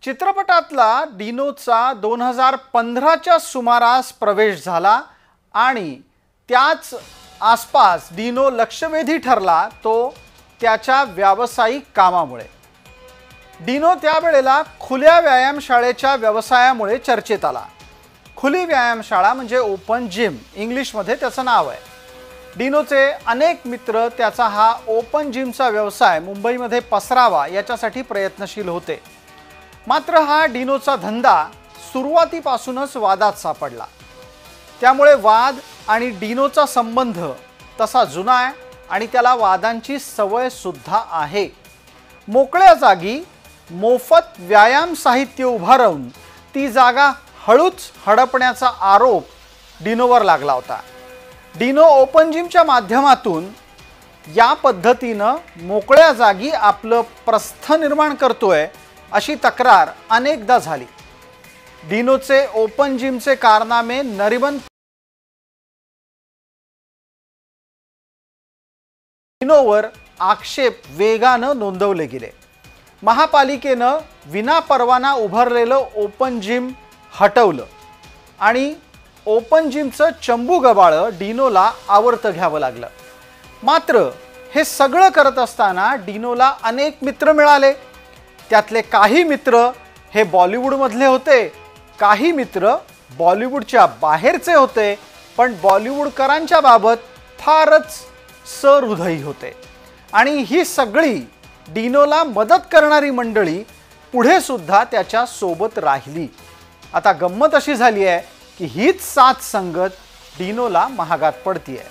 चित्रपटातला डिनोचा 2015च्या सुमारास प्रवेश झाला आणि त्याच आसपास डिनो लक्षवेधी ठरला तो त्याच्या व्यावसायिक कामामुळे। डिनो त्यावेळेला खुल्या व्यायामशाळेच्या व्यवसायामुळे चर्चेत आला। खुली व्यायामशाळा म्हणजे ओपन जिम इंग्लिशमध्ये त्याचं नाव आहे। डिनोचे अनेक मित्र त्याचा हा ओपन जिमचा व्यवसाय मुंबईमध्ये पसरावा याच्यासाठी प्रयत्नशील होते। मात्र हा डिनोचा धंदा सुरुवातीपासूनच वादात सापडला। त्यामुळे वाद आणि डिनोचा संबंध तसा जुना आहे आणि त्याला वादांची सवय सुद्धा आहे। मोकळ्या जागी मोफत व्यायाम साहित्य उभारून ती जागा हळूच हडपण्याचा आरोप डिनोवर लागला होता। डिनो ओपन जिमच्या माध्यमातून या पद्धतीने मोकळ्या जागी आपलं प्रस्थ निर्माण करतोय अशी तक्रार अनेकदा झाली। डिनोचे ओपन जिमचे कारनामे नरीमन डिनोवर आक्षेप वेगानं नोंदवले गेले। महापालिकेनं विनापरवाना उभारलेलं ओपन जिम हटवलं आणि ओपन जिमचं चंबू गबाळं डिनोला आवर्त घ्यावं लागलं। मात्र हे सगळं करत असताना डिनोला अनेक मित्र मिळाले। त्यातले काही मित्र हे बॉलिवूडमधले होते, काही मित्र बॉलिवूडच्या बाहेरचे होते, पण बॉलिवूडकरांच्या बाबत फारच सहृदयी होते। आणि ही सगळी डिनोला मदत करणारी मंडळी पुढे सुद्धा त्याच्या सोबत राहिली। आता गंमत अशी झाली आहे की हीच साथ संगत डिनोला महागात पडतीये।